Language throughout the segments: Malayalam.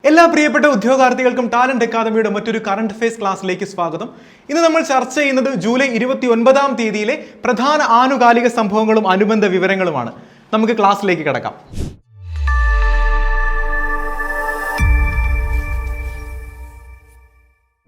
എല്ലാ പ്രിയപ്പെട്ട ഉദ്യോഗാർത്ഥികൾക്കും ടാലന്റ് അക്കാദമിയുടെ മറ്റൊരു കറണ്ട് അഫയേഴ്സ് ക്ലാസ്സിലേക്ക് സ്വാഗതം. ഇന്ന് നമ്മൾ ചർച്ച ചെയ്യുന്നത് ജൂലൈ 29-ാം തീയതിയിലെ പ്രധാന ആനുകാലിക സംഭവങ്ങളും അനുബന്ധ വിവരങ്ങളുമാണ്. നമുക്ക് ക്ലാസ്സിലേക്ക് കടക്കാം.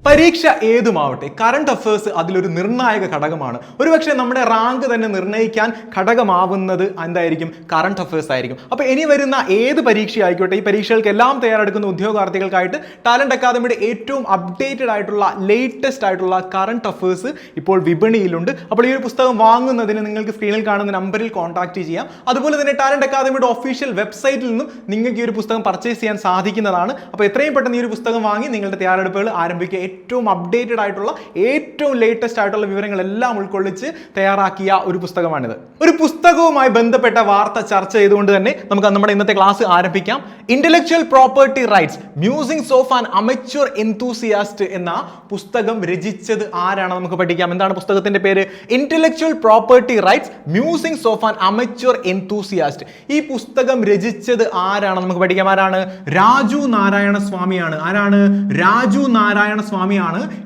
പരീക്ഷ ഏതുമാവട്ടെ, കറണ്ട് അഫയേഴ്സ് അതിലൊരു നിർണായക ഘടകമാണ്. ഒരുപക്ഷെ നമ്മുടെ റാങ്ക് തന്നെ നിർണ്ണയിക്കാൻ ഘടകമാവുന്നത് എന്തായിരിക്കും? കറണ്ട് അഫയേഴ്സ് ആയിരിക്കും. അപ്പോൾ ഇനി വരുന്ന ഏത് പരീക്ഷ ആയിക്കോട്ടെ, ഈ പരീക്ഷകൾക്കെല്ലാം തയ്യാറെടുക്കുന്ന ഉദ്യോഗാർത്ഥികൾക്കായിട്ട് ടാലന്റ് അക്കാദമിയുടെ ഏറ്റവും അപ്ഡേറ്റഡ് ആയിട്ടുള്ള ലേറ്റസ്റ്റ് ആയിട്ടുള്ള കറണ്ട് അഫയേഴ്സ് ഇപ്പോൾ വിപണിയിലുണ്ട്. അപ്പോൾ ഈ ഒരു പുസ്തകം വാങ്ങുന്നതിന് നിങ്ങൾക്ക് സ്ക്രീനിൽ കാണുന്ന നമ്പറിൽ കോൺടാക്ട് ചെയ്യാം. അതുപോലെ തന്നെ ടാലന്റ് അക്കാദമിയുടെ ഒഫീഷ്യൽ വെബ്സൈറ്റിൽ നിന്നും നിങ്ങൾക്ക് ഈ ഒരു പുസ്തകം പർച്ചേസ് ചെയ്യാൻ സാധിക്കുന്നതാണ്. അപ്പോൾ എത്രയും പെട്ടെന്ന് ഈ ഒരു പുസ്തകം വാങ്ങി നിങ്ങളുടെ തയ്യാറെടുപ്പുകൾ ആരംഭിക്കുക. ഏറ്റവും അപ്ഡേറ്റഡ് ആയിട്ടുള്ള ഏറ്റവും ലേറ്റസ്റ്റ് ആയിട്ടുള്ള വിവരങ്ങളെല്ലാം ഉൾക്കൊള്ളിച്ച് തയ്യാറാക്കിയ ഒരു പുസ്തകമാണിത്. ഒരു പുസ്തകവുമായി ബന്ധപ്പെട്ട വാർത്ത ചർച്ച ചെയ്തുകൊണ്ട് തന്നെ നമുക്ക് നമ്മുടെ ഇന്നത്തെ ക്ലാസ് ആരംഭിക്കാം. Intellectual property rights musings of an amateur enthusiast എന്ന പുസ്തകം രചിച്ചത് ആരാണ്? നമുക്ക് പഠിക്കാം. എന്താണ് പുസ്തകത്തിന്റെ പേര്? Intellectual property rights musings of an amateur enthusiast. ഈ പുസ്തകം രചിച്ചത് ആരാണ്? നമുക്ക് പഠിക്കാം. ആരാണ്? രാജു നാരായണ സ്വാമിയാണ്. ആരാണ്? രാജു നാരായണ സ്വാമിയാണ്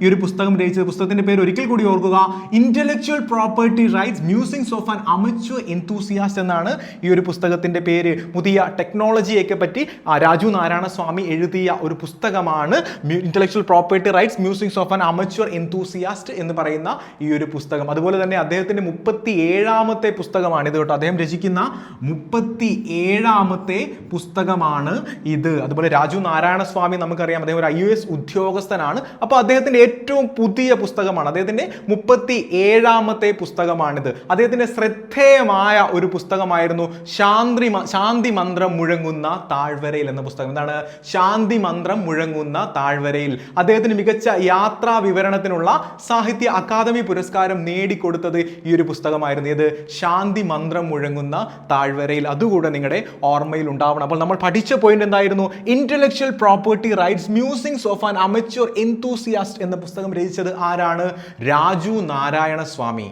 ഈ ഒരു പുസ്തകം രചിച്ചത്. പുസ്തകത്തിന്റെ പേര് ഒരിക്കൽ കൂടി ഓർക്കുക. Intellectual property rights musings of an amateur enthusiast എന്നാണ് ഈ ഒരു പുസ്തകത്തിന്റെ പേര്. പുതിയ ടെക്നോളജിയൊക്കെ പറ്റി രാജു നാരായണ സ്വാമി എഴുതിയ ഒരു പുസ്തകമാണ് intellectual property rights musings of an amateur enthusiast എന്ന് പറയുന്ന ഈ ഒരു പുസ്തകം. അതുപോലെ തന്നെ അദ്ദേഹത്തിന്റെ 37ാമത്തെ പുസ്തകമാണ് ഇത് കേട്ടോ. അദ്ദേഹം രചിക്കുന്ന 37ാമത്തെ പുസ്തകമാണ് ഇത്. അതുപോലെ രാജു നാരായണ സ്വാമി നമുക്കറിയാം, അദ്ദേഹം ഒരു IAS ഉദ്യോഗസ്ഥനാണ്. അപ്പോൾ അദ്ദേഹത്തിന്റെ ഏറ്റവും പുതിയ പുസ്തകമാണ്, അദ്ദേഹത്തിന്റെ 37ാമത്തെ പുസ്തകമാണിത്. അദ്ദേഹത്തിന്റെ ശ്രദ്ധേയമായ ഒരു പുസ്തകമായിരുന്നു ശാന്തി മന്ത്രം മുഴങ്ങുന്ന താഴ്വരയിൽ എന്ന പുസ്തകം. എന്താണ്? ശാന്തി മന്ത്രം മുഴങ്ങുന്ന താഴ്വരയിൽ. അദ്ദേഹത്തിന് മികച്ച യാത്രാ വിവരണത്തിനുള്ള സാഹിത്യ അക്കാദമി പുരസ്കാരം നേടിക്കൊടുത്തത് ഈ ഒരു പുസ്തകമായിരുന്നു. ഇത് ശാന്തി മന്ത്രം മുഴങ്ങുന്ന താഴ്വരയിൽ. അതുകൂടെ നിങ്ങളുടെ ഓർമ്മയിൽ ഉണ്ടാവണം. അപ്പോൾ നമ്മൾ പഠിച്ച പോയിന്റ് എന്തായിരുന്നു? Intellectual property rights musings of an amateur enthusiast എന്ന പുസ്തകം രചിച്ചത് ആരാണ്? രാജു നാരായണ സ്വാമി.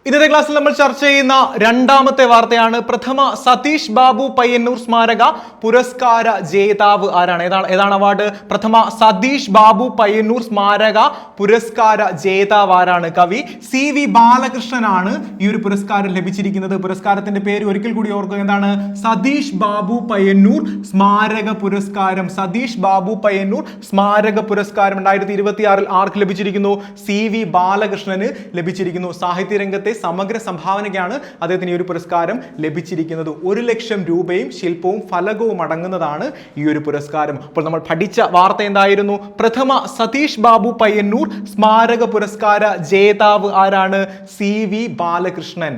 ഇന്നത്തെ ക്ലാസ്സിൽ നമ്മൾ ചർച്ച ചെയ്യുന്ന രണ്ടാമത്തെ വാർത്തയാണ് പ്രഥമ സതീഷ് ബാബു പയ്യന്നൂർ സ്മാരക പുരസ്കാര ജേതാവ് ആരാണ്? ഏതാണ് അവാർഡ്? പ്രഥമ സതീഷ് ബാബു പയ്യന്നൂർ സ്മാരക പുരസ്കാര ജേതാവ് ആരാണ്? കവി CV ബാലകൃഷ്ണനാണ് ഈ ഒരു പുരസ്കാരം ലഭിച്ചിരിക്കുന്നത്. പുരസ്കാരത്തിന്റെ പേര് ഒരിക്കൽ കൂടി ഓർക്കുക. എന്താണ്? സതീഷ് ബാബു പയ്യന്നൂർ സ്മാരക പുരസ്കാരം. സതീഷ് ബാബു പയ്യന്നൂർ സ്മാരക പുരസ്കാരം 2026 ആർക്ക് ലഭിച്ചിരിക്കുന്നു? CV ബാലകൃഷ്ണന് ലഭിച്ചിരിക്കുന്നു. സാഹിത്യരംഗത്തെ സമഗ്ര സംഭാവനയ്ക്കാണ് അദ്ദേഹത്തിന് ഈ ഒരു പുരസ്കാരം ലഭിച്ചിരിക്കുന്നത്. 1 ലക്ഷം രൂപയും ശില്പവും ഫലകവും അടങ്ങുന്നതാണ് ഈ ഒരു പുരസ്കാരം. അപ്പോൾ നമ്മൾ പഠിച്ച വാർത്ത എന്തായിരുന്നു? പ്രഥമ സതീഷ് ബാബു പയ്യന്നൂർ സ്മാരക പുരസ്കാര ജേതാവ് ആരാണ്? CV ബാലകൃഷ്ണൻ.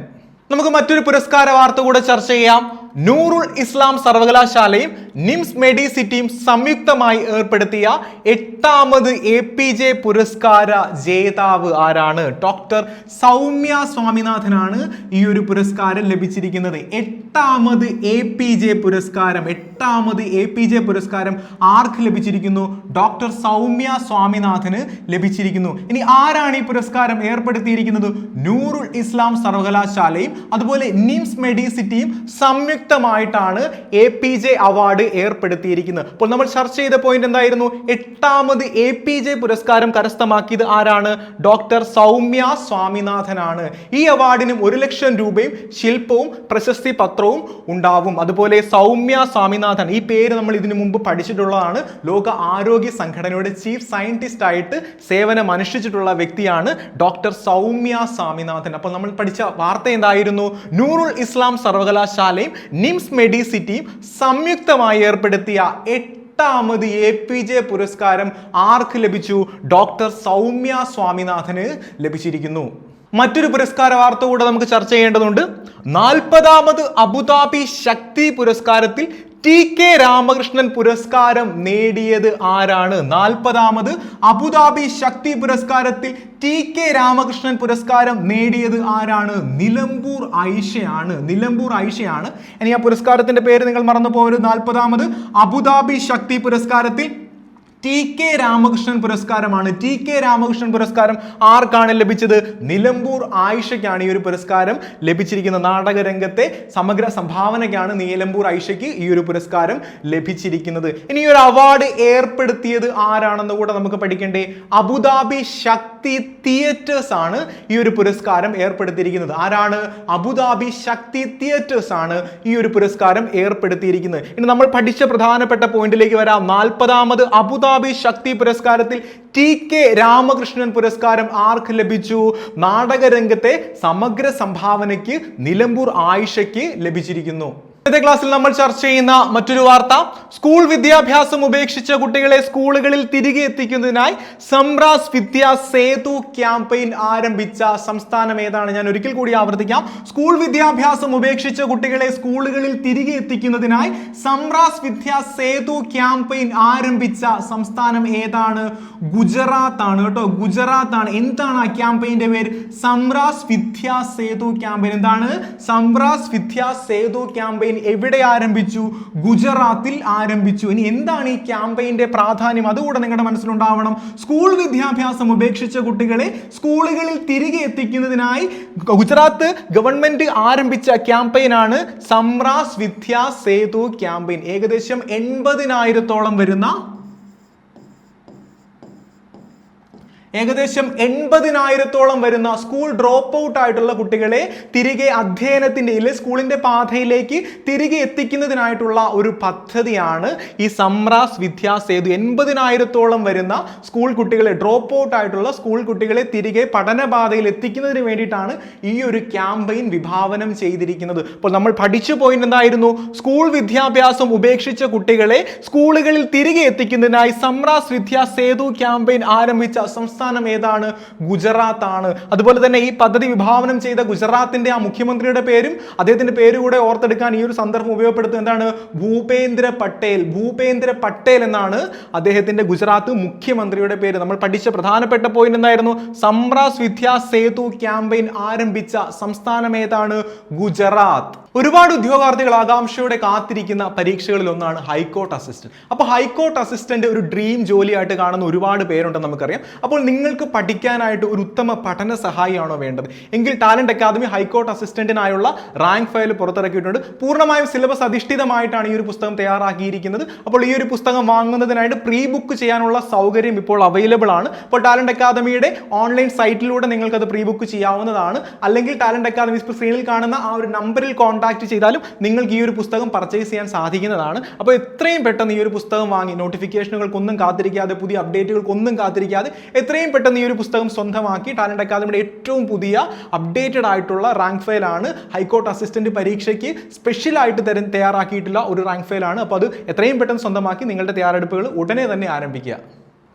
നമുക്ക് മറ്റൊരു പുരസ്കാര വാർത്ത കൂടെ ചർച്ച ചെയ്യാം. നൂറുൽ ഇസ്ലാം സർവകലാശാലയും നിംസ് മെഡിസിറ്റിയും സംയുക്തമായി ഏർപ്പെടുത്തിയ 8ാമത് APJ പുരസ്കാര ജേതാവ് ആരാണ്? ഡോക്ടർ സൗമ്യ സ്വാമിനാഥനാണ് ഈ ഒരു പുരസ്കാരം ലഭിച്ചിരിക്കുന്നത്. 8ാമത് APJ പുരസ്കാരം. 8ാമത് APJ പുരസ്കാരം ആർക്ക് ലഭിച്ചിരിക്കുന്നു? ഡോക്ടർ സൗമ്യ സ്വാമിനാഥന് ലഭിച്ചിരിക്കുന്നു. ഇനി ആരാണ് ഈ പുരസ്കാരം ഏർപ്പെടുത്തിയിരിക്കുന്നത്? നൂറുൽ ഇസ്ലാം സർവകലാശാലയും അതുപോലെ നിംസ് മെഡിസിറ്റിയും സംയുക്തമായിട്ടാണ് APJ അവാർഡ് ഏർപ്പെടുത്തിയിരിക്കുന്നത്. അപ്പോൾ നമ്മൾ ചർച്ച ചെയ്ത പോയിന്റ് എന്തായിരുന്നു? 8ാമത് APJ പുരസ്കാരം കരസ്ഥമാക്കിയത് ആരാണ്? ഡോക്ടർ സൗമ്യ സ്വാമിനാഥനാണ്. ഈ അവാർഡിനും 1 ലക്ഷം രൂപയും ശില്പവും പ്രശസ്തി പത്രവും ഉണ്ടാവും. അതുപോലെ സൗമ്യ സ്വാമിനാഥൻ, ഈ പേര് നമ്മൾ ഇതിനു മുമ്പ് പഠിച്ചിട്ടുള്ളതാണ്. ലോക ആരോഗ്യ സംഘടനയുടെ ചീഫ് സയന്റിസ്റ്റ് ആയിട്ട് സേവനം അനുഷ്ഠിച്ചിട്ടുള്ള വ്യക്തിയാണ് ഡോക്ടർ സൗമ്യ സ്വാമിനാഥൻ. അപ്പോൾ നമ്മൾ പഠിച്ച വാർത്ത എന്തായിരുന്നു? നൂറുൽ ഇസ്ലാം സർവകലാശാലയും നിംസ് മെഡിസിറ്റിയും സംയുക്തമായി ഏർപ്പെടുത്തിയ 8ാമത് APJ പുരസ്കാരം ആർക്ക് ലഭിച്ചു? ഡോക്ടർ സൗമ്യ സ്വാമിനാഥന് ലഭിച്ചിരിക്കുന്നു. മറ്റൊരു പുരസ്കാര വാർത്ത കൂടെ നമുക്ക് ചർച്ച ചെയ്യേണ്ടതുണ്ട്. 40ാമത് അബുദാബി ശക്തി പുരസ്കാരത്തിൽ TK രാമകൃഷ്ണൻ പുരസ്കാരം നേടിയത് ആരാണ്? 40ാമത് അബുദാബി ശക്തി പുരസ്കാരത്തിൽ TK രാമകൃഷ്ണൻ പുരസ്കാരം നേടിയത് ആരാണ്? നിലമ്പൂർ ഐഷയാണ്. നിലമ്പൂർ ഐഷയാണ്. ഇനി ആ പുരസ്കാരത്തിന്റെ പേര് നിങ്ങൾ മറന്നു പോകരുത്. 40ാമത് അബുദാബി ശക്തി പുരസ്കാരത്തിൽ TK രാമകൃഷ്ണൻ പുരസ്കാരമാണ്. TK രാമകൃഷ്ണൻ പുരസ്കാരം ആർക്കാണ് ലഭിച്ചത്? നിലമ്പൂർ ആയിഷയ്ക്കാണ് ഈ ഒരു പുരസ്കാരം ലഭിച്ചിരിക്കുന്നത്. നാടകരംഗത്തെ സമഗ്ര സംഭാവനയ്ക്കാണ് നിലമ്പൂർ ആയിഷയ്ക്ക് ഈ ഒരു പുരസ്കാരം ലഭിച്ചിരിക്കുന്നത്. ഇനി ഈ ഒരു അവാർഡ് ഏർപ്പെടുത്തിയത് ആരാണെന്ന് കൂടെ നമുക്ക് പഠിക്കണ്ടേ? അബുദാബി ശക്തി തിയേറ്റേഴ്സ് ആണ് ഈ ഒരു പുരസ്കാരം ഏർപ്പെടുത്തിയിരിക്കുന്നത്. ആരാണ്? അബുദാബി ശക്തി തിയേറ്റേഴ്സ് ആണ് ഈ ഒരു പുരസ്കാരം ഏർപ്പെടുത്തിയിരിക്കുന്നത്. ഇനി നമ്മൾ പഠിച്ച പ്രധാനപ്പെട്ട പോയിന്റിലേക്ക് വരാം. 40ാമത് അബുദാബി ശക്തി പുരസ്കാരത്തിൽ TK രാമകൃഷ്ണൻ പുരസ്കാരം ആർക്ക് ലഭിച്ചു? നാടകരംഗത്തെ സമഗ്ര സംഭാവനയ്ക്ക് നിലമ്പൂർ ആയിഷയ്ക്ക് ലഭിച്ചിരിക്കുന്നു. ഇന്നത്തെ ക്ലാസ്സിൽ നമ്മൾ ചർച്ച ചെയ്യുന്ന മറ്റൊരു വാർത്ത, സ്കൂൾ വിദ്യാഭ്യാസം ഉപേക്ഷിച്ച കുട്ടികളെ സ്കൂളുകളിൽ തിരികെ എത്തിക്കുന്നതിനായി സംറാസ് വിദ്യാ സേതു ക്യാമ്പയിൻ ആരംഭിച്ച സംസ്ഥാനം ഏതാണ്? ഞാൻ ഒരിക്കൽ കൂടി ആവർത്തിക്കാം. സ്കൂൾ വിദ്യാഭ്യാസം ഉപേക്ഷിച്ച കുട്ടികളെ സ്കൂളുകളിൽ തിരികെ എത്തിക്കുന്നതിനായി സംറാസ് വിദ്യാ സേതു ക്യാമ്പയിൻ ആരംഭിച്ച സംസ്ഥാനം ഏതാണ്? ഗുജറാത്ത് ആണ് കേട്ടോ, ഗുജറാത്ത് ആണ്. എന്താണ് ആ ക്യാമ്പയിന്റെ പേര്? സംറാസ് വിദ്യാ സേതു ക്യാമ്പയിൻ. എന്താണ്? സംറാസ് വിദ്യാ സേതു ക്യാമ്പയിൻ എവിടെ ആരംഭിച്ചു? ഗുജറാത്തിൽ ആരംഭിച്ചു. ഇനി എന്താണ് ഈ ക്യാമ്പയിന്റെ പ്രാധാന്യം? അതുകൂടെ നിങ്ങളുടെ മനസ്സിലുണ്ടാവണം. സ്കൂൾ വിദ്യാഭ്യാസം ഉപേക്ഷിച്ച കുട്ടികളെ സ്കൂളുകളിൽ തിരികെ എത്തിക്കുന്നതിനായി ഗുജറാത്ത് ഗവൺമെന്റ് ആരംഭിച്ച ക്യാമ്പയിനാണ് സംറാസ് വിദ്യാ സേതു ക്യാമ്പയിൻ. ഏകദേശം 80,000-ഓളം വരുന്ന 80,000-ഓളം വരുന്ന സ്കൂൾ ഡ്രോപ്പ് ഔട്ട് ആയിട്ടുള്ള കുട്ടികളെ തിരികെ അധ്യയനത്തിന്റെ സ്കൂളിന്റെ പാതയിലേക്ക് തിരികെ എത്തിക്കുന്നതിനായിട്ടുള്ള ഒരു പദ്ധതിയാണ് ഈ സംറാസ് വിദ്യാ സേതു. 80,000-ഓളം വരുന്ന സ്കൂൾ കുട്ടികളെ, ഡ്രോപ്പ് ഔട്ട് ആയിട്ടുള്ള സ്കൂൾ കുട്ടികളെ തിരികെ പഠനപാതയിൽ എത്തിക്കുന്നതിന് വേണ്ടിയിട്ടാണ് ഈ ഒരു ക്യാമ്പയിൻ വിഭാവനം ചെയ്തിരിക്കുന്നത്. അപ്പോൾ നമ്മൾ പഠിച്ച പോയിന്റ് എന്തായിരുന്നു? സ്കൂൾ വിദ്യാഭ്യാസം ഉപേക്ഷിച്ച കുട്ടികളെ സ്കൂളുകളിൽ തിരികെ എത്തിക്കുന്നതിനായി സംറാസ് വിദ്യാ സേതു ക്യാമ്പയിൻ ആരംഭിച്ച സംസ്ഥാനം ഏതാണ്? ഗുജറാത്ത് ആണ്. അതുപോലെ തന്നെ ഈ പദ്ധതി വിഭാവനം ചെയ്ത ഗുജറാത്തിന്റെ ആ മുഖ്യമന്ത്രിയുടെ പേരും അദ്ദേഹത്തിന്റെ പേര് കൂടെ ഓർത്തെടുക്കാൻ ഈ ഒരു സന്ദർഭം ഉപയോഗപ്പെടുത്തുന്നത് എന്താണ്? ഭൂപേന്ദ്ര പട്ടേൽ. ഭൂപേന്ദ്ര പട്ടേൽ എന്നാണ് അദ്ദേഹത്തിന്റെ ഗുജറാത്ത് മുഖ്യമന്ത്രിയുടെ പേര്. നമ്മൾ പഠിച്ച പ്രധാനപ്പെട്ട പോയിന്റ് എന്തായിരുന്നു? സംറാസ് വിദ്യാ സേതു ക്യാമ്പയിൻ ആരംഭിച്ച സംസ്ഥാനം ഏതാണ്? ഗുജറാത്ത്. ഒരുപാട് ഉദ്യോഗാർത്ഥികൾ ആകാംക്ഷയോടെ കാത്തിരിക്കുന്ന പരീക്ഷകളിൽ ഒന്നാണ് ഹൈക്കോർട്ട് അസിസ്റ്റന്റ്. അപ്പോൾ ഹൈക്കോർട്ട് അസിസ്റ്റന്റ് ഒരു ഡ്രീം ജോലിയായിട്ട് കാണുന്ന ഒരുപാട് പേരുണ്ടെന്ന് നമുക്കറിയാം. അപ്പോൾ നിങ്ങൾക്ക് പഠിക്കാനായിട്ട് ഒരു ഉത്തമ പഠന സഹായിയാണോ വേണ്ടത് എങ്കിൽ ടാലന്റ് അക്കാദമി ഹൈക്കോർട്ട് അസിസ്റ്റന്റിനായുള്ള റാങ്ക് ഫയൽ പുറത്തിറക്കിയിട്ടുണ്ട്. പൂർണ്ണമായും സിലബസ് അധിഷ്ഠിതമായിട്ടാണ് ഈ ഒരു പുസ്തകം തയ്യാറാക്കിയിരിക്കുന്നത്. അപ്പോൾ ഈ ഒരു പുസ്തകം വാങ്ങുന്നതിനായിട്ട് പ്രീ ബുക്ക് ചെയ്യാനുള്ള സൗകര്യം ഇപ്പോൾ അവൈലബിൾ ആണ്. അപ്പോൾ ടാലന്റ് അക്കാദമിയുടെ ഓൺലൈൻ സൈറ്റിലൂടെ നിങ്ങൾക്ക് അത് പ്രീ ബുക്ക് ചെയ്യാവുന്നതാണ്. അല്ലെങ്കിൽ ടാലന്റ് അക്കാദമി സ്ക്രീനിൽ കാണുന്ന ആ ഒരു നമ്പറിൽ കോൺടാക്ട് ചെയ്താലും നിങ്ങൾക്ക് ഈ ഒരു പുസ്തകം പർച്ചേസ് ചെയ്യാൻ സാധിക്കുന്നതാണ്. അപ്പോൾ എത്രയും പെട്ടെന്ന് ഈ ഒരു പുസ്തകം വാങ്ങി നോട്ടിഫിക്കേഷനുകൾക്കൊന്നും കാത്തിരിക്കാതെ, പുതിയ അപ്ഡേറ്റുകൾക്കൊന്നും കാത്തിരിക്കാതെ എത്രയും പെട്ടെന്ന് ഈ ഒരു പുസ്തകം സ്വന്തമാക്കി ടാലന്റ് അക്കാദമിയുടെ ഏറ്റവും പുതിയ അപ്ഡേറ്റഡ് ആയിട്ടുള്ള റാങ്ക് ഫയലാണ് ഹൈക്കോർട്ട് അസിസ്റ്റന്റ് പരീക്ഷയ്ക്ക് സ്പെഷ്യലായിട്ട് തയ്യാറാക്കിയിട്ടുള്ള ഒരു റാങ്ക് ഫയലാണ്. അപ്പോൾ അത് എത്രയും പെട്ടെന്ന് സ്വന്തമാക്കി നിങ്ങളുടെ തയ്യാറെടുപ്പുകൾ ഉടനെ തന്നെ ആരംഭിക്കുക.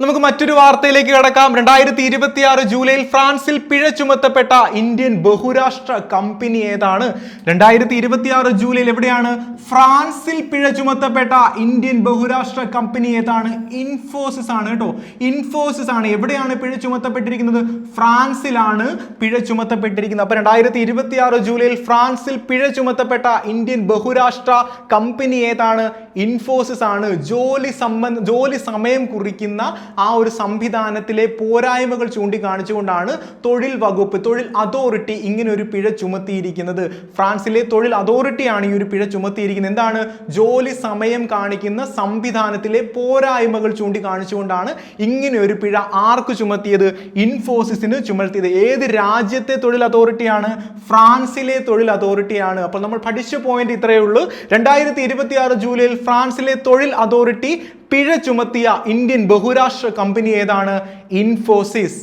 നമുക്ക് മറ്റൊരു വാർത്തയിലേക്ക് കടക്കാം. 2026 ജൂലൈയിൽ ഫ്രാൻസിൽ പിഴ ചുമത്തപ്പെട്ട ഇന്ത്യൻ ബഹുരാഷ്ട്ര കമ്പനി ഏതാണ്? 2026 ജൂലൈയിൽ എവിടെയാണ്? ഫ്രാൻസിൽ പിഴ ചുമത്തപ്പെട്ട ഇന്ത്യൻ ബഹുരാഷ്ട്ര കമ്പനി ഏതാണ്? ഇൻഫോസിസ് ആണ് കേട്ടോ, ഇൻഫോസിസ് ആണ്. എവിടെയാണ് പിഴ ചുമത്തപ്പെട്ടിരിക്കുന്നത്? ഫ്രാൻസിലാണ് പിഴ ചുമത്തപ്പെട്ടിരിക്കുന്നത്. അപ്പൊ 2026 ജൂലൈയിൽ ഫ്രാൻസിൽ പിഴ ചുമത്തപ്പെട്ട ഇന്ത്യൻ ബഹുരാഷ്ട്ര കമ്പനി ഏതാണ്? ഇൻഫോസിസ് ആണ്. ജോലി സമയം കുറിക്കുന്ന ആ ഒരു സംവിധാനത്തിലെ പോരായ്മകൾ ചൂണ്ടിക്കാണിച്ചുകൊണ്ടാണ് തൊഴിൽ വകുപ്പ്, തൊഴിൽ അതോറിറ്റി ഇങ്ങനെ ഒരു പിഴ ചുമത്തിയിരിക്കുന്നത്. ഫ്രാൻസിലെ തൊഴിൽ അതോറിറ്റിയാണ് ഈ ഒരു പിഴ ചുമത്തിയിരിക്കുന്നത്. എന്താണ്? ജോലി സമയം കാണിക്കുന്ന സംവിധാനത്തിലെ പോരായ്മകൾ ചൂണ്ടിക്കാണിച്ചുകൊണ്ടാണ് ഇങ്ങനെ ഒരു പിഴ ആർക്ക് ചുമത്തിയത്? ഇൻഫോസിസിന് ചുമത്തിയത്. ഏത് രാജ്യത്തെ തൊഴിൽ അതോറിറ്റിയാണ്? ഫ്രാൻസിലെ തൊഴിൽ അതോറിറ്റിയാണ്. അപ്പോൾ നമ്മൾ പഠിച്ച പോയിന്റ് ഇത്രയേ ഉള്ളൂ. 2026 ജൂലൈയിൽ ഫ്രാൻസിലെ തൊഴിൽ അതോറിറ്റി പിഴ ചുമത്തിയ ഇന്ത്യൻ ബഹുരാഷ്ട്ര കമ്പനി ഏതാണ്? ഇൻഫോസിസ്.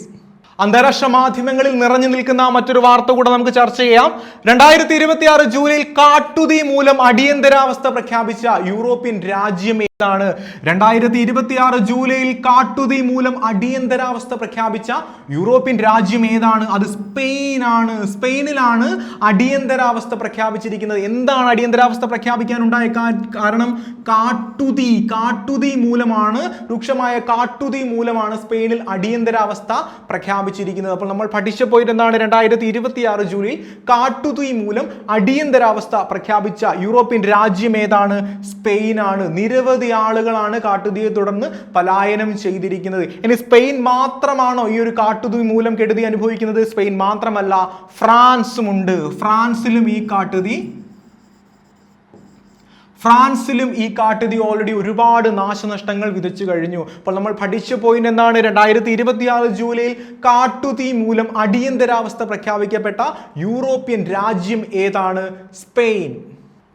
അന്താരാഷ്ട്ര മാധ്യമങ്ങളിൽ നിറഞ്ഞു നിൽക്കുന്ന മറ്റൊരു വാർത്ത കൂടെ നമുക്ക് ചർച്ച ചെയ്യാം. 2026 ജൂലൈയിൽ കാട്ടുതീ മൂലം അടിയന്തരാവസ്ഥ പ്രഖ്യാപിച്ച യൂറോപ്യൻ രാജ്യം ഏതാണ്? 2026 ജൂലൈയിൽ കാട്ടുതീ മൂലം അടിയന്തരാവസ്ഥ പ്രഖ്യാപിച്ച യൂറോപ്യൻ രാജ്യം ഏതാണ്? അത് സ്പെയിൻ ആണ്. സ്പെയിനിലാണ് അടിയന്തരാവസ്ഥ പ്രഖ്യാപിച്ചിരിക്കുന്നത്. എന്താണ് അടിയന്തരാവസ്ഥ പ്രഖ്യാപിക്കാനുണ്ടായ കാരണം? കാട്ടുതീ മൂലമാണ്, രൂക്ഷമായ കാട്ടുതീ മൂലമാണ് സ്പെയിനിൽ അടിയന്തരാവസ്ഥ പ്രഖ്യാപിച്ചത്. പ്രഖ്യാപിച്ചിരിക്കുന്നത്. അപ്പോൾ നമ്മൾ പഠിച്ച പോയിന്റ് എന്താണ്? 2026 ജൂലൈ കാട്ടുതീ മൂലം അടിയന്തരാവസ്ഥ പ്രഖ്യാപിച്ച യൂറോപ്യൻ രാജ്യം ഏതാണ്? സ്പെയിനാണ്. നിരവധി ആളുകളാണ് കാട്ടുതീയെ തുടർന്ന് പലായനം ചെയ്തിരിക്കുന്നത്. ഇനി സ്പെയിൻ മാത്രമാണോ ഈ ഒരു കാട്ടുതീ മൂലം കെടുതി അനുഭവിക്കുന്നത്? സ്പെയിൻ മാത്രമല്ല, ഫ്രാൻസും ഉണ്ട്. ഫ്രാൻസിലും ഈ കാട്ടുതീ ഓൾറെഡി ഒരുപാട് നാശനഷ്ടങ്ങൾ വിതച്ചു കഴിഞ്ഞു. അപ്പോൾ നമ്മൾ പഠിച്ച പോയിന്റ് എന്താണ്? 2026 ജൂലൈയിൽ കാട്ടുതീ മൂലം അടിയന്തരാവസ്ഥ പ്രഖ്യാപിക്കപ്പെട്ട യൂറോപ്യൻ രാജ്യം ഏതാണ്? സ്പെയിൻ.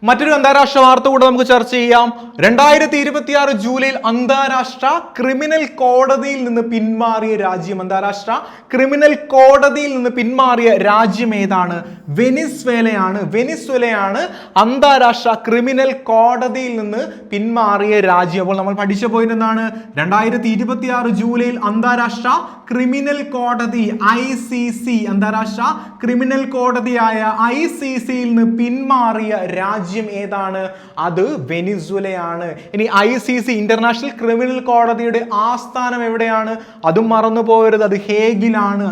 മറ്റൊരു അന്താരാഷ്ട്ര വാർത്ത കൂടെ നമുക്ക് ചർച്ച ചെയ്യാം. 2026 ജൂലൈയിൽ അന്താരാഷ്ട്ര ക്രിമിനൽ കോടതിയിൽ നിന്ന് പിന്മാറിയ രാജ്യം, അന്താരാഷ്ട്ര ക്രിമിനൽ കോടതിയിൽ നിന്ന് പിന്മാറിയ രാജ്യം ഏതാണ്? വെനിസ്വേലയാണ്. വെനിസ്വേലയാണ് അന്താരാഷ്ട്ര ക്രിമിനൽ കോടതിയിൽ നിന്ന് പിന്മാറിയ രാജ്യം. അപ്പോൾ നമ്മൾ പഠിച്ച പോയിന്റ് എന്താണ്? 2026 ജൂലൈയിൽ അന്താരാഷ്ട്ര ക്രിമിനൽ കോടതി ICC, അന്താരാഷ്ട്ര ക്രിമിനൽ കോടതിയായ ICCയിൽ നിന്ന് പിന്മാറിയ രാജ്യം ഏതാണ്? അത് വെനിസ്വേലയാണ്. ഇനി ICC, ഇന്റർനാഷണൽ ക്രിമിനൽ കോടതിയുടെ ആസ്ഥാനം എവിടെയാണ്? അതും മറന്നു പോകരുത്, അത് ഹേഗിലാണ്.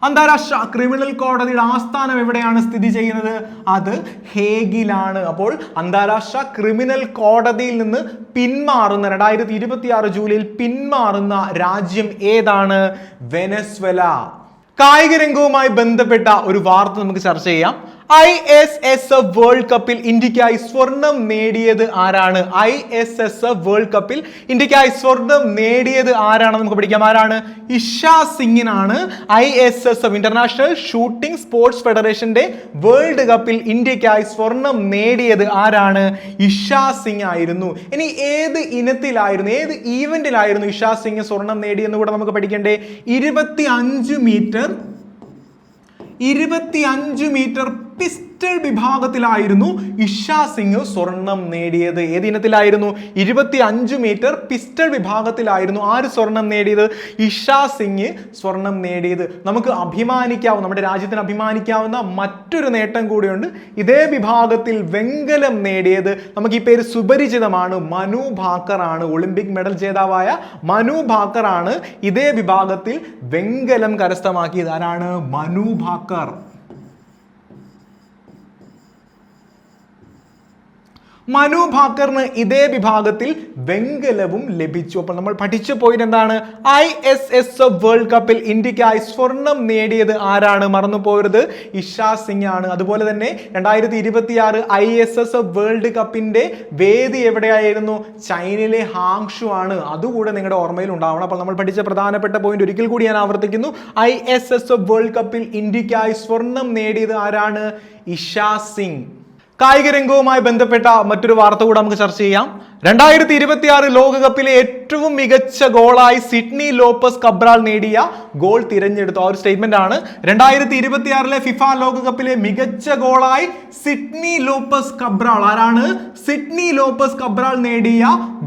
അന്താരാഷ്ട്ര ക്രിമിനൽ കോടതിയുടെ ആസ്ഥാനം എവിടെയാണ് സ്ഥിതി ചെയ്യുന്നത്? അത് ഹേഗിലാണ്. അപ്പോൾ അന്താരാഷ്ട്ര ക്രിമിനൽ കോടതിയിൽ നിന്ന് പിന്മാറുന്ന 2026 ജൂലൈയിൽ പിന്മാറുന്ന രാജ്യം ഏതാണ്? വെനസ്വേല. കായിക രംഗവുമായി ബന്ധപ്പെട്ട ഒരു വാർത്ത നമുക്ക് ചർച്ച ചെയ്യാം. ISSF വേൾഡ് കപ്പിൽ ഇന്ത്യക്കായി സ്വർണം നേടിയത് ആരാണ്? ISSF വേൾഡ് കപ്പിൽ ഇന്ത്യക്കായി സ്വർണം നേടിയത് ആരാണ്? നമുക്ക് പഠിക്കാം. ആരാണ്? ഇഷാ സിംഗിനാണ്. ISSF, ഇന്റർനാഷണൽ ഷൂട്ടിംഗ് സ്പോർട്സ് ഫെഡറേഷന്റെ വേൾഡ് കപ്പിൽ ഇന്ത്യക്കായി സ്വർണം നേടിയത് ആരാണ്? ഇഷാ സിംഗ് ആയിരുന്നു. ഇനി ഏത് ഇനത്തിലായിരുന്നു, ഏത് ഈവന്റിലായിരുന്നു ഇഷാ സിംഗ് സ്വർണം നേടിയെന്ന് കൂടെ നമുക്ക് പഠിക്കണ്ടേ? 25 മീറ്റർ പിസ്റ്റൾ വിഭാഗത്തിലായിരുന്നു ഇഷാ സിംഗ് സ്വർണം നേടിയത്. ഏത് ഇനത്തിലായിരുന്നു? 25 മീറ്റർ പിസ്റ്റൾ വിഭാഗത്തിലായിരുന്നു ആര് സ്വർണം നേടിയത്? ഇഷാ സിംഗ് സ്വർണം നേടിയത്. നമുക്ക് അഭിമാനിക്കാവുന്ന, നമ്മുടെ രാജ്യത്തിന് അഭിമാനിക്കാവുന്ന മറ്റൊരു നേട്ടം കൂടിയുണ്ട്. ഇതേ വിഭാഗത്തിൽ വെങ്കലം നേടിയത്, നമുക്ക് ഈ പേര് സുപരിചിതമാണ്, മനു ഭാക്കർ ആണ്. ഒളിമ്പിക് മെഡൽ ജേതാവായ മനു ഭാക്കർ ആണ് ഇതേ വിഭാഗത്തിൽ വെങ്കലം കരസ്ഥമാക്കിയത്. ആരാണ്? മനു ഭാക്കർ. മനു ഭാക്കറിന് ഇതേ വിഭാഗത്തിൽ വെങ്കലവും ലഭിച്ചു. അപ്പോൾ നമ്മൾ പഠിച്ച പോയിന്റ് എന്താണ്? ISSF വേൾഡ് കപ്പിൽ ഇന്ത്യക്കായി സ്വർണം നേടിയത് ആരാണ്? മറന്നു പോകരുത്, ഇഷാ സിംഗ് ആണ്. അതുപോലെ തന്നെ 2026 ISSF വേൾഡ് കപ്പിന്റെ വേദി എവിടെയായിരുന്നു? ചൈനയിലെ ഹാങ്ഷു ആണ്. അതുകൂടെ നിങ്ങളുടെ ഓർമ്മയിൽ ഉണ്ടാവണം. അപ്പോൾ നമ്മൾ പഠിച്ച പ്രധാനപ്പെട്ട പോയിന്റ് ഒരിക്കൽ കൂടി ഞാൻ ആവർത്തിക്കുന്നു. ISSF വേൾഡ് കപ്പിൽ ഇന്ത്യക്കായി സ്വർണം നേടിയത് ആരാണ്? ഇഷാ സിംഗ്. കായിക രംഗവുമായി ബന്ധപ്പെട്ട മറ്റൊരു വാർത്ത കൂടെ നമുക്ക് ചർച്ച ചെയ്യാം. 2026 ലോകകപ്പിലെ ഏറ്റവും മികച്ച ഗോളായി സിഡ്നി ലോപ്പസ് കബ്രാൾ നേടിയ ഗോൾ തിരഞ്ഞെടുത്തു. ആ ഒരു സ്റ്റേറ്റ്മെന്റ് ആണ്. 2026 ഫിഫ ലോകകപ്പിലെ മികച്ച ഗോളായി സിഡ്നി ലോപ്പസ് കബ്രാൾ. ആരാണ്? സിഡ്നി ലോപ്പസ് കബ്രാൾ നേടിയ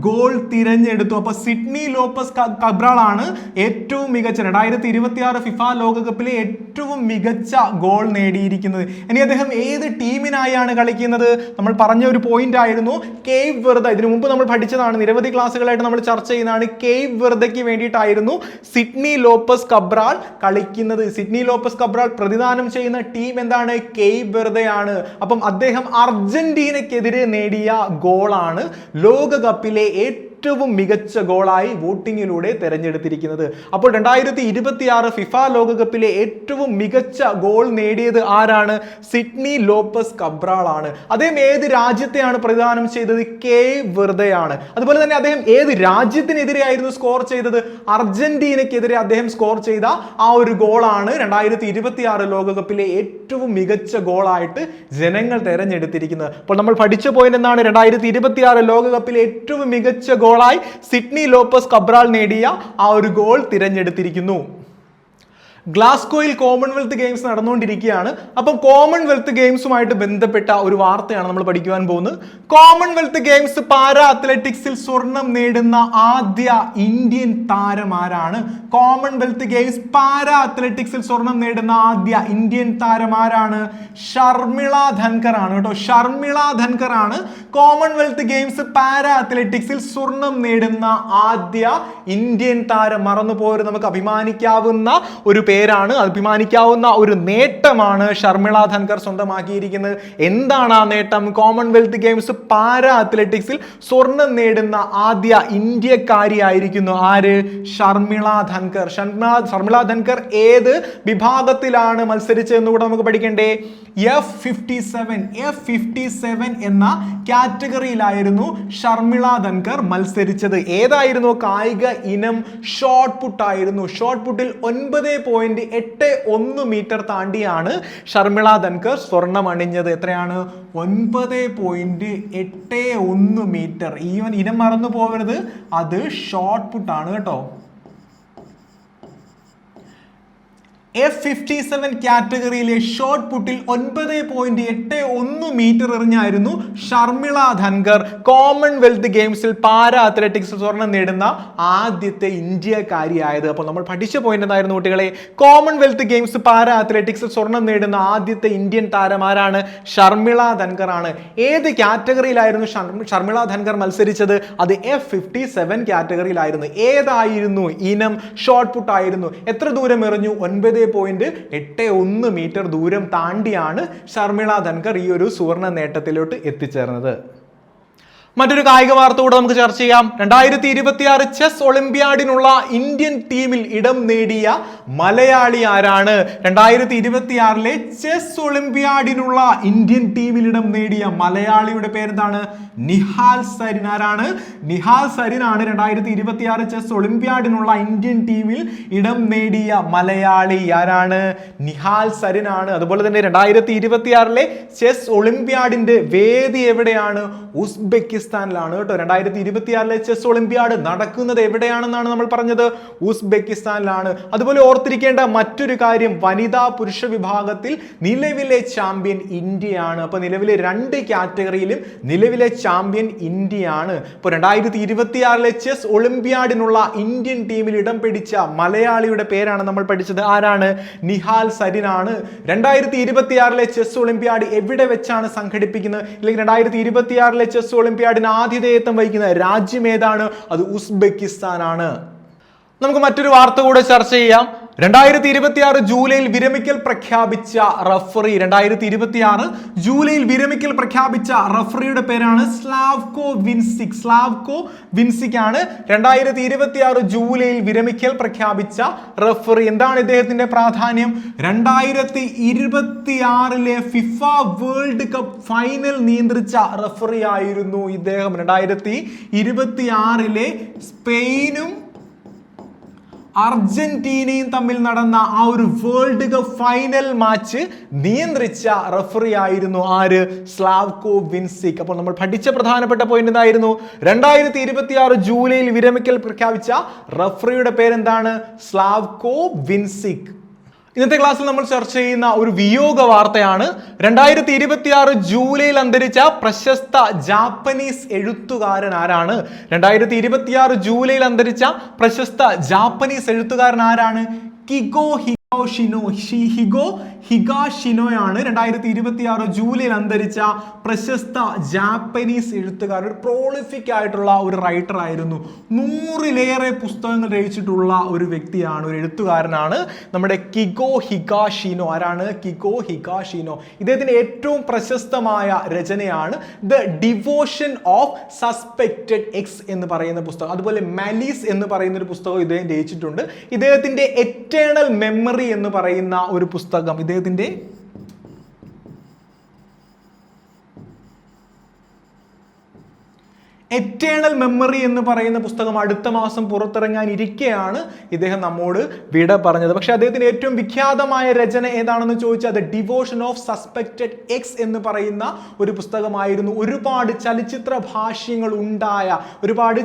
ഗോൾ തിരഞ്ഞെടുത്തു. അപ്പൊ സിഡ്നി ലോപ്പസ് കബ്രാൾ ആണ് ഏറ്റവും മികച്ച 2026 ഫിഫ ലോകകപ്പിലെ ഏറ്റവും മികച്ച ഗോൾ നേടിയിരിക്കുന്നത്. ഇനി അദ്ദേഹം ഏത് ടീമിനായാണ് കളിക്കുന്നത്? നമ്മൾ പറഞ്ഞ ഒരു പോയിന്റ് ആയിരുന്നു, കേപ്പ് വെർദെ. ഇതിനു മുമ്പ് നമ്മൾ പഠിച്ചതാണ്, നിരവധി ക്ലാസ്സുകളായിട്ട് നമ്മൾ ചർച്ച ചെയ്യുന്നതാണ്. കേപ്പ് വെർദയ്ക്ക് വേണ്ടിയിട്ടായിരുന്നു സിഡ്നി ലോപ്പസ് കബ്രാൾ കളിക്കുന്നത്. സിഡ്നി ലോപ്പസ് കബ്രാൾ പ്രതിദാനം ചെയ്യുന്ന ടീം എന്താണ്? കേപ്പ് വെർദെ ആണ്. അപ്പം അദ്ദേഹം അർജന്റീനയ്ക്കെതിരെ നേടിയ ഗോളാണ് ലോകകപ്പിലെ ഏറ്റവും മികച്ച ഗോളായി വോട്ടിങ്ങിലൂടെ തെരഞ്ഞെടുത്തിരിക്കുന്നത്. അപ്പോൾ 2026 ഫിഫ ലോകകപ്പിലെ ഏറ്റവും മികച്ച ഗോൾ നേടിയത് ആരാണ്? സിഡ്നി ലോപ്പസ് കബ്രാൾ ആണ്. അദ്ദേഹം ഏത് രാജ്യത്തെയാണ് പ്രതിദാനം ചെയ്തത്? കേപ്പ് വെർദെ ആണ്. അതുപോലെ തന്നെ അദ്ദേഹം ഏത് രാജ്യത്തിനെതിരെയായിരുന്നു സ്കോർ ചെയ്തത്? അർജന്റീനയ്ക്കെതിരെ അദ്ദേഹം സ്കോർ ചെയ്ത ആ ഒരു ഗോളാണ് 2026 ലോകകപ്പിലെ ഏറ്റവും മികച്ച ഗോളായിട്ട് ജനങ്ങൾ തെരഞ്ഞെടുത്തിരിക്കുന്നത്. അപ്പോൾ നമ്മൾ പഠിച്ച പോയിന്റ് എന്താണ്? 2026 ലോകകപ്പിലെ ഏറ്റവും മികച്ച ഗോളായി സിഡ്നി ലോപ്പസ് കബ്രാൾ നേടിയ ആ ഒരു ഗോൾ തിരഞ്ഞെടുത്തിരിക്കുന്നു. ഗ്ലാസ്ഗോയിൽ കോമൺവെൽത്ത് ഗെയിംസ് നടന്നുകൊണ്ടിരിക്കുകയാണ്. അപ്പം കോമൺവെൽത്ത് ഗെയിംസുമായിട്ട് ബന്ധപ്പെട്ട ഒരു വാർത്തയാണ് നമ്മൾ പഠിക്കുവാൻ പോകുന്നത്. കോമൺവെൽത്ത് ഗെയിംസ് പാരാ അത്ലറ്റിക്സിൽ സ്വർണം നേടുന്ന ആദ്യ ഇന്ത്യൻ താരം ആരാണ്? കോമൺവെൽത്ത് ഗെയിംസ് പാരാ അത്ലറ്റിക്സിൽ സ്വർണം നേടുന്ന ആദ്യ ഇന്ത്യൻ താരം ആരാണ്? ഷർമിള ധൻകർ ആണ് കേട്ടോ. ഷർമിള ധൻകർ ആണ് കോമൺവെൽത്ത് ഗെയിംസ് പാരാ അത്ലറ്റിക്സിൽ സ്വർണം നേടുന്ന ആദ്യ ഇന്ത്യൻ താരം. മറന്നു പോകരുത്, നമുക്ക് അഭിമാനിക്കാവുന്ന ഒരു പേരാണ്, അഭിമാനിക്കാവുന്ന ഒരു നേട്ടമാണ് ഷർമിള ധൻകർ സ്വന്തമാക്കിയിരിക്കുന്നത്. എന്താണ് ആ നേട്ടം? കോമൺവെൽത്ത് ഗെയിംസ് പാരാ അത്ലറ്റിക്സിൽ സ്വർണം നേടുന്ന ആദ്യ ഇന്ത്യക്കാരിയായിരിക്കുന്നു ആര്? ഷർമിള ധൻകർ. ഷർമിള ധൻകർ ഏത് വിഭാഗത്തിലാണ് മത്സരിച്ചതെന്ന് കൂടെ നമുക്ക് പഠിക്കണ്ടേ? F57 എന്ന കാറ്റഗറിയിലായിരുന്നു ഷർമിള ധൻകർ മത്സരിച്ചത്. ഏതായിരുന്നു കായിക ഇനം? ഷോട്ട് പുട്ട് ആയിരുന്നു. ഷോട്ട് പുട്ടിൽ 9.81 മീറ്റർ താണ്ടിയാണ് ഷർമിള ധൻകർ സ്വർണം അണിഞ്ഞത്. എത്രയാണ്? 9.81 മീറ്റർ. ഈ ഇനം മറന്നു പോകരുത്, അത് ഷോട്ട് പുട്ടാണ് കേട്ടോ. F57 കാറ്റഗറിയിലെ ഷോട്ട് പുട്ടിൽ 9.81 മീറ്റർ എറിഞ്ഞായിരുന്നു ഷർമിള ധൻകർ കോമൺവെൽത്ത് ഗെയിംസിൽ പാരാ അത്ലറ്റിക്സ് സ്വർണം നേടുന്ന ആദ്യത്തെ ഇന്ത്യക്കാരിയായത്. അപ്പോൾ നമ്മൾ പഠിച്ച പോയിന്റ് എന്തായിരുന്നു കുട്ടികളെ? കോമൺവെൽത്ത് ഗെയിംസ് പാരാ അത്ലറ്റിക്സിൽ സ്വർണം നേടുന്ന ആദ്യത്തെ ഇന്ത്യൻ താരം ആരാണ്? ഷർമിള ധൻകർ ആണ്. ഏത് കാറ്റഗറിയിലായിരുന്നു ഷർമിള ധൻകർ മത്സരിച്ചത്? അത് F57 കാറ്റഗറിയിലായിരുന്നു. ഏതായിരുന്നു ഇനം? ഷോട്ട് പുട്ട് ആയിരുന്നു. എത്ര ദൂരം എറിഞ്ഞു? 9.81 മീറ്റർ ദൂരം താണ്ടിയാണ് ഷർമിള ധൻകർ ഈ ഒരു സുവർണ നേട്ടത്തിലോട്ട് എത്തിച്ചേർന്നത്. മറ്റൊരു കായിക വാർത്ത കൂടെ നമുക്ക് ചർച്ച ചെയ്യാം. 2026 ചെസ് ഒളിമ്പ്യാഡിനുള്ള ഇന്ത്യൻ ടീമിൽ ഇടം നേടിയ മലയാളി ആരാണ്? 2026 ചെസ് ഒളിമ്പ്യാഡിനുള്ള ഇന്ത്യൻ ടീമിൽ ഇടം നേടിയ മലയാളിയുടെ പേരെന്താണ്? നിഹാൽ സരിൻ. ആരാണ്? നിഹാൽ സരിൻ ആണ് 2026 ചെസ് ഒളിമ്പ്യാഡിനുള്ള ഇന്ത്യൻ ടീമിൽ ഇടം നേടിയ മലയാളി. ആരാണ്? നിഹാൽ സരിൻ ആണ്. അതുപോലെ തന്നെ 2026 ചെസ് ഒളിമ്പ്യാഡിന്റെ വേദി എവിടെയാണ്? ഉസ്ബെക്കിസ്ഥാനിലാണ് കേട്ടോ. 2026 ചെസ് ഒളിമ്പ്യാഡ് നടക്കുന്നത് എവിടെയാണെന്നാണ് നമ്മൾ പറഞ്ഞത്? ഉസ്ബെക്കിസ്ഥാനിലാണ്. അതുപോലെ ഓർത്തിരിക്കേണ്ട മറ്റൊരു കാര്യം, വനിതാ പുരുഷ വിഭാഗത്തിൽ നിലവിലെ ചാമ്പ്യൻ ഇന്ത്യയാണ്. അപ്പൊ നിലവിലെ 2 കാറ്റഗറിയിലും നിലവിലെ ചാമ്പ്യൻ ഇന്ത്യയാണ്. ഇപ്പോൾ 2026 ചെസ് ഒളിമ്പ്യാഡിനുള്ള ഇന്ത്യൻ ടീമിൽ ഇടം പിടിച്ച മലയാളിയുടെ പേരാണ് നമ്മൾ പഠിച്ചത്. ആരാണ്? നിഹാൽ സരിൻ ആണ്. 2026 ചെസ് ഒളിമ്പ്യാഡ് എവിടെ വെച്ചാണ് സംഘടിപ്പിക്കുന്നത്? അല്ലെങ്കിൽ 2026 ചെസ് ഒളിമ്പ്യാഡിന് ആതിഥേയത്വം വഹിക്കുന്ന രാജ്യം ഏതാണ്? അത് ഉസ്ബെക്കിസ്ഥാൻ ആണ്. നമുക്ക് മറ്റൊരു വാർത്ത കൂടെ ചർച്ച ചെയ്യാം. 2026 ജൂലൈയിൽ വിരമിക്കൽ പ്രഖ്യാപിച്ച റഫറി. 2026 ജൂലൈയിൽ വിരമിക്കൽ പ്രഖ്യാപിച്ച റഫറിയുടെ പേരാണ് സ്ലാവ്കോ വിൻസിക്. സ്ലാവ്കോ വിൻസിക് ആണ് 2026 ജൂലൈയിൽ വിരമിക്കൽ പ്രഖ്യാപിച്ച റഫറി. എന്താണ് ഇദ്ദേഹത്തിന്റെ പ്രാധാന്യം? 2026 ഫിഫ വേൾഡ് കപ്പ് ഫൈനൽ നിയന്ത്രിച്ച റഫറി ആയിരുന്നു ഇദ്ദേഹം. 2026 സ്പെയിനും അർജന്റീനയും തമ്മിൽ നടന്ന ആ ഒരു വേൾഡ് കപ്പ് ഫൈനൽ മാച്ച് നിയന്ത്രിച്ച റഫറി ആയിരുന്നു ആര്? Slavko Vincic. അപ്പോൾ നമ്മൾ പഠിച്ച പ്രധാനപ്പെട്ട പോയിന്റ് എന്തായിരുന്നു? 2026 ജൂലൈയിൽ വിരമിക്കൽ പ്രഖ്യാപിച്ച റഫറിയുടെ പേരെന്താണ്? സ്ലാവ്കോ വിൻസിക്. ഇന്നത്തെ ക്ലാസ്സിൽ നമ്മൾ ചർച്ച ചെയ്യുന്ന ഒരു വിയോഗ വാർത്തയാണ്. 2026 ജൂലൈയിൽ അന്തരിച്ച പ്രശസ്ത ജാപ്പനീസ് എഴുത്തുകാരൻ ആരാണ്? 2026 ജൂലൈയിൽ അന്തരിച്ച പ്രശസ്ത ജാപ്പനീസ് എഴുത്തുകാരൻ ആരാണ്? കിഗോ ഹിഗാഷിനോയാണ് 2026 ജൂലൈയിൽ അന്തരിച്ച പ്രശസ്ത ജാപ്പനീസ് എഴുത്തുകാരൻ. ഒരു പ്രോളിഫിക് ആയിട്ടുള്ള ഒരു റൈറ്റർ ആയിരുന്നു. 100-ലേറെ പുസ്തകങ്ങൾ രചിച്ചിട്ടുള്ള ഒരു വ്യക്തിയാണ്, ഒരു എഴുത്തുകാരനാണ് നമ്മുടെ കിഗോ ഹിഗാഷിനോ. ആരാണ്? കിഗോ ഹിഗാഷിനോ. ഇദ്ദേഹത്തിന്റെ ഏറ്റവും പ്രശസ്തമായ രചനയാണ് the devotion of suspected X എന്ന് പറയുന്ന പുസ്തകം. അതുപോലെ മാലീസ് എന്ന് പറയുന്ന ഒരു പുസ്തകം ഇദ്ദേഹം രചിച്ചിട്ടുണ്ട്. ഇദ്ദേഹത്തിന്റെ എറ്റേണൽ മെമ്മറി എന്ന് പറയുന്ന ഒരു പുസ്തകം, ഇദ്ദേഹത്തിന്റെ എറ്റേണൽ മെമ്മറി എന്ന് പറയുന്ന പുസ്തകം അടുത്ത മാസം പുറത്തിറങ്ങാനിരിക്കെയാണ് ഇദ്ദേഹം നമ്മോട് വിട പറഞ്ഞത്. പക്ഷെ അദ്ദേഹത്തിന്റെ ഏറ്റവും വിഖ്യാതമായ രചന ഏതാണെന്ന് ചോദിച്ചാൽ the devotion of suspected X എന്ന് പറയുന്ന ഒരു പുസ്തകമായിരുന്നു. ഒരുപാട് ചലച്ചിത്ര ഭാഷ്യങ്ങൾ ഉണ്ടായ, ഒരുപാട്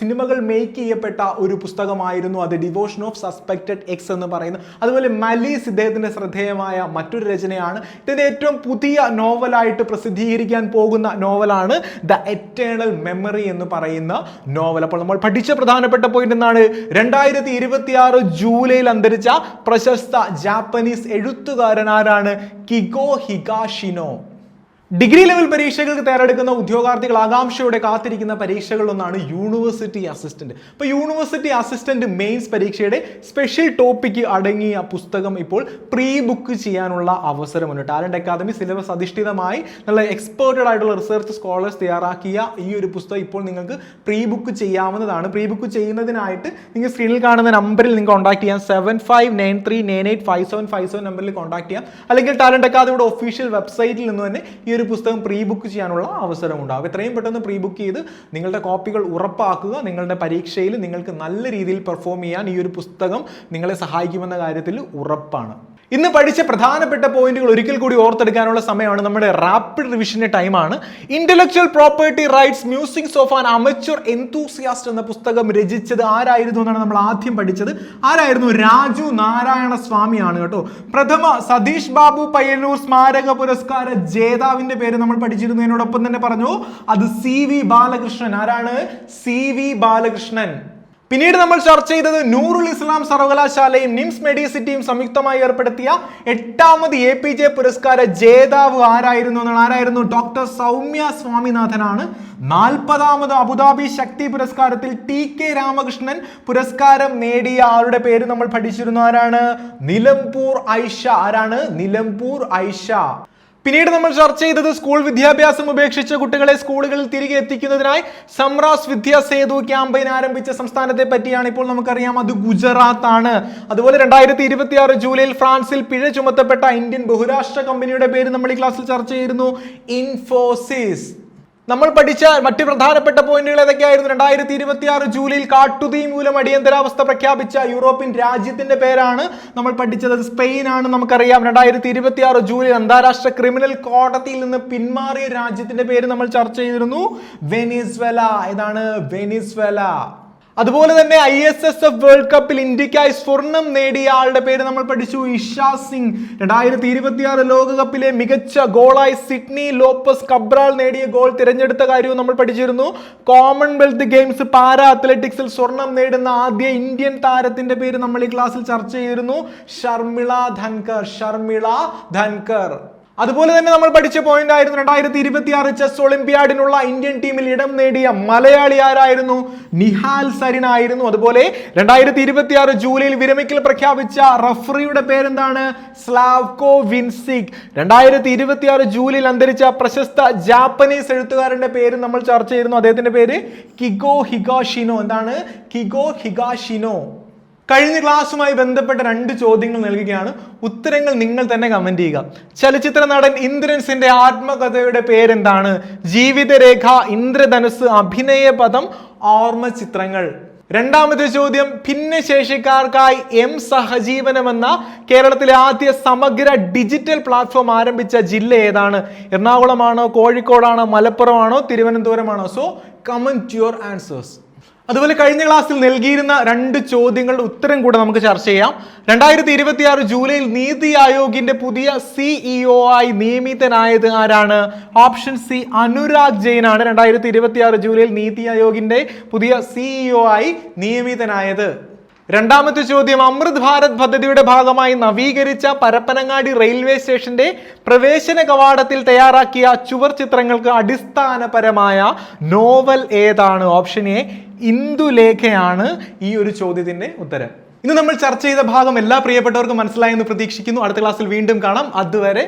സിനിമകൾ മേക്ക് ചെയ്യപ്പെട്ട ഒരു പുസ്തകമായിരുന്നു അത്, ഡിവോഷൻ ഓഫ് സസ്പെക്റ്റഡ് എക്സ് എന്ന് പറയുന്നത്. അതുപോലെ മലീസ് ഇദ്ദേഹത്തിന്റെ ശ്രദ്ധേയമായ മറ്റൊരു രചനയാണ്. ഇതിന്റെ ഏറ്റവും പുതിയ നോവലായിട്ട് പ്രസിദ്ധീകരിക്കാൻ പോകുന്ന നോവലാണ് ദ എറ്റേണൽ മെമ്മറി എന്ന് പറയുന്ന നോവൽ. അപ്പോൾ നമ്മൾ പഠിച്ച പ്രധാനപ്പെട്ട പോയിന്റ് എന്താണ്? 2026 ജൂലൈയിൽ അന്തരിച്ച പ്രശസ്ത ജാപ്പനീസ് എഴുത്തുകാരൻ ആരാണ്? കിഗോ ഹിഗാഷിനോ. ഡിഗ്രി ലെവൽ പരീക്ഷകൾക്ക് തയ്യാറെടുക്കുന്ന ഉദ്യോഗാർത്ഥികൾ ആകാംക്ഷയോടെ കാത്തിരിക്കുന്ന പരീക്ഷകളിലൊന്നാണ് യൂണിവേഴ്സിറ്റി അസിസ്റ്റന്റ്. അപ്പോൾ യൂണിവേഴ്സിറ്റി അസിസ്റ്റന്റ് മെയിൻസ് പരീക്ഷയുടെ സ്പെഷ്യൽ ടോപ്പിക് അടങ്ങിയ പുസ്തകം ഇപ്പോൾ പ്രീ ബുക്ക് ചെയ്യാനുള്ള അവസരമുണ്ട്. ടാലന്റ് അക്കാദമി സിലബസ് അധിഷ്ഠിതമായി നല്ല എക്സ്പേർട്ടഡ് ആയിട്ടുള്ള റിസർച്ച് സ്കോളേഴ്സ് തയ്യാറാക്കിയ ഈ ഒരു പുസ്തകം ഇപ്പോൾ നിങ്ങൾക്ക് പ്രീ ബുക്ക് ചെയ്യാവുന്നതാണ്. പ്രീ ബുക്ക് ചെയ്യുന്നതിനായിട്ട് നിങ്ങൾ സ്ക്രീനിൽ കാണുന്ന നമ്പറിൽ നിങ്ങൾക്ക് കോൺടാക്ട് ചെയ്യാം. 7593985757 നമ്പറിൽ കോൺടാക്ട് ചെയ്യാം. അല്ലെങ്കിൽ ടാലന്റ് അക്കാദമിയുടെ ഒഫീഷ്യൽ വെബ്സൈറ്റിൽ നിന്ന് തന്നെ ഈ ഒരു പുസ്തകം പ്രീ ബുക്ക് ചെയ്യാനുള്ള അവസരം ഉണ്ടാകും. എത്രയും പെട്ടെന്ന് പ്രീ ബുക്ക് ചെയ്ത് നിങ്ങളുടെ കോപ്പികൾ ഉറപ്പാക്കുക. നിങ്ങളുടെ പരീക്ഷയിൽ നിങ്ങൾക്ക് നല്ല രീതിയിൽ പെർഫോം ചെയ്യാൻ ഈ ഒരു പുസ്തകം നിങ്ങളെ സഹായിക്കുമെന്ന കാര്യത്തിൽ ഉറപ്പാണ്. ഇന്ന് പഠിച്ച പ്രധാനപ്പെട്ട പോയിന്റുകൾ ഒരിക്കൽ കൂടി ഓർത്തെടുക്കാനുള്ള സമയമാണ്. നമ്മുടെ റാപ്പിഡ് റിവിഷന്റെ ടൈമാണ്. Intellectual property rights musics of an amateur enthusiast എന്ന പുസ്തകം രചിച്ചത് ആരായിരുന്നു എന്നാണ് നമ്മൾ ആദ്യം പഠിച്ചത്. ആരായിരുന്നു? രാജു നാരായണ സ്വാമിയാണ് കേട്ടോ. പ്രഥമ സതീഷ് ബാബു പയ്യന്നൂർ സ്മാരക പുരസ്കാര ജേതാവിന്റെ പേര് നമ്മൾ പഠിച്ചിരുന്നതിനോടൊപ്പം തന്നെ പറഞ്ഞു അത് CV ബാലകൃഷ്ണൻ. ആരാണ്? CV ബാലകൃഷ്ണൻ. പിന്നീട് നമ്മൾ ചർച്ച ചെയ്തത് നൂറുൽ ഇസ്ലാം സർവകലാശാലയും നിംസ് മെഡിസിറ്റിയും സംയുക്തമായി ഏർപ്പെടുത്തിയ 8ാമത് APJ പുരസ്കാര ജേതാവ് ആരായിരുന്നു എന്നാണ്. ആരായിരുന്നു? ഡോക്ടർ സൗമ്യ സ്വാമിനാഥനാണ്. 40ാമത് അബുദാബി ശക്തി പുരസ്കാരത്തിൽ TK രാമകൃഷ്ണൻ പുരസ്കാരം നേടിയ ആളുടെ പേര് നമ്മൾ പഠിച്ചിരുന്നു. ആരാണ്? നിലമ്പൂർ ഐഷ. ആരാണ്? നിലമ്പൂർ ഐഷ. പിന്നീട് നമ്മൾ ചർച്ച ചെയ്തത് സ്കൂൾ വിദ്യാഭ്യാസം ഉപേക്ഷിച്ച കുട്ടികളെ സ്കൂളുകളിൽ തിരികെ എത്തിക്കുന്നതിനായി സംറാസ് വിദ്യാ സേതു ക്യാമ്പയിൻ ആരംഭിച്ച സംസ്ഥാനത്തെ പറ്റിയാണ്. ഇപ്പോൾ നമുക്കറിയാം അത് ഗുജറാത്ത് ആണ്. അതുപോലെ 2026 ജൂലൈയിൽ ഫ്രാൻസിൽ പിഴ ചുമത്തപ്പെട്ട ഇന്ത്യൻ ബഹുരാഷ്ട്ര കമ്പനിയുടെ പേര് നമ്മൾ ഈ ക്ലാസ്സിൽ ചർച്ച ചെയ്തിരുന്നു. ഇൻഫോസിസ്. നമ്മൾ പഠിച്ച മറ്റ് പ്രധാനപ്പെട്ട പോയിന്റുകൾ ഏതൊക്കെയായിരുന്നു? 2026 ജൂലൈയിൽ കാട്ടുതീ മൂലം അടിയന്തരാവസ്ഥ പ്രഖ്യാപിച്ച യൂറോപ്യൻ രാജ്യത്തിന്റെ പേരാണ് നമ്മൾ പഠിച്ചത്. സ്പെയിൻ ആണ്. നമുക്കറിയാം 2026 ജൂലൈയിൽ അന്താരാഷ്ട്ര ക്രിമിനൽ കോടതിയിൽ നിന്ന് പിന്മാറിയ രാജ്യത്തിന്റെ പേര് നമ്മൾ ചർച്ച ചെയ്തിരുന്നു. വെനിസ്വേല. ഏതാണ്? വെനിസ്വേല. അതുപോലെ തന്നെ ISSF വേൾഡ് കപ്പിൽ ഇന്ത്യക്കായി സ്വർണം നേടിയ ആളുടെ പേര് നമ്മൾ പഠിച്ചു. ഇഷാ സിംഗ്. 2026 ലോകകപ്പിലെ മികച്ച ഗോളായി സിഡ്നി ലോപ്പസ് കബ്രാൾ നേടിയ ഗോൾ തിരഞ്ഞെടുത്ത കാര്യവും നമ്മൾ പഠിച്ചിരുന്നു. കോമൺവെൽത്ത് ഗെയിംസ് പാരാ അത്ലറ്റിക്സിൽ സ്വർണം നേടുന്ന ആദ്യ ഇന്ത്യൻ താരത്തിന്റെ പേര് നമ്മൾ ഈ ക്ലാസ്സിൽ ചർച്ച ചെയ്തിരുന്നു. ഷർമിള ധൻകർ. ഷർമിള ധൻകർ. അതുപോലെ തന്നെ നമ്മൾ പഠിച്ച പോയിന്റ് ആയിരുന്നു 2026 ചെസ് ഒളിമ്പ്യാഡിനുള്ള ഇന്ത്യൻ ടീമിൽ ഇടം നേടിയ മലയാളി ആരായിരുന്നു? നിഹാൽ സരിൻ ആയിരുന്നു. അതുപോലെ 2026 ജൂലൈയിൽ വിരമിക്കൽ പ്രഖ്യാപിച്ച റഫറിയുടെ പേരെന്താണ്? സ്ലാവ്കോ വിൻസിക്. 2026 ജൂലൈയിൽ അന്തരിച്ച പ്രശസ്ത ജാപ്പനീസ് എഴുത്തുകാരന്റെ പേര് നമ്മൾ ചർച്ച ചെയ്തിരുന്നു. അദ്ദേഹത്തിന്റെ പേര് കിഗോ ഹിഗാഷിനോ. എന്താണ്? കിഗോ ഹിഗാഷിനോ. കഴിഞ്ഞ ക്ലാസ്സുമായി ബന്ധപ്പെട്ട 2 ചോദ്യങ്ങൾ നൽകുകയാണ്. ഉത്തരങ്ങൾ നിങ്ങൾ തന്നെ കമന്റ് ചെയ്യുക. ചലച്ചിത്ര നടൻ ഇന്ദ്രൻസിന്റെ ആത്മകഥയുടെ പേരെന്താണ്? ജീവിതരേഖ, ഇന്ദ്രധനുസ്, അഭിനയ പദം, ഓർമ്മ ചിത്രങ്ങൾ. രണ്ടാമത്തെ ചോദ്യം, ഭിന്നശേഷിക്കാർക്കായി സഹജീവനം എന്ന കേരളത്തിലെ ആദ്യ സമഗ്ര ഡിജിറ്റൽ പ്ലാറ്റ്ഫോം ആരംഭിച്ച ജില്ല ഏതാണ്? എറണാകുളമാണോ, കോഴിക്കോടാണോ, മലപ്പുറമാണോ, തിരുവനന്തപുരമാണോ? So comment your answers. അതുപോലെ കഴിഞ്ഞ ക്ലാസ്സിൽ നൽകിയിരുന്ന 2 ചോദ്യങ്ങളുടെ ഉത്തരം കൂടെ നമുക്ക് ചർച്ച ചെയ്യാം. 2026 ജൂലൈയിൽ നീതി ആയോഗിന്റെ പുതിയ CEO ആയി നിയമിതനായത് ആരാണ്? ഓപ്ഷൻ സി അനുരാഗ് ജെയിൻ ആണ് 2026 ജൂലൈയിൽ നീതി ആയോഗിന്റെ പുതിയ CEO ആയി നിയമിതനായത്. രണ്ടാമത്തെ ചോദ്യം, അമൃത് ഭാരത് പദ്ധതിയുടെ ഭാഗമായി നവീകരിച്ച പരപ്പനങ്ങാടി റെയിൽവേ സ്റ്റേഷന്റെ പ്രവേശന കവാടത്തിൽ തയ്യാറാക്കിയ ചുവർ ചിത്രങ്ങൾക്ക് അടിസ്ഥാനപരമായ നോവൽ ഏതാണ്? ഓപ്ഷൻ എ ഇന്ദുലേഖയാണ് ഈ ഒരു ചോദ്യത്തിന്റെ ഉത്തരം. ഇന്ന് നമ്മൾ ചർച്ച ചെയ്ത ഭാഗം എല്ലാ പ്രിയപ്പെട്ടവർക്കും മനസ്സിലായെന്ന് പ്രതീക്ഷിക്കുന്നു. അടുത്ത ക്ലാസ്സിൽ വീണ്ടും കാണാം. അതുവരെ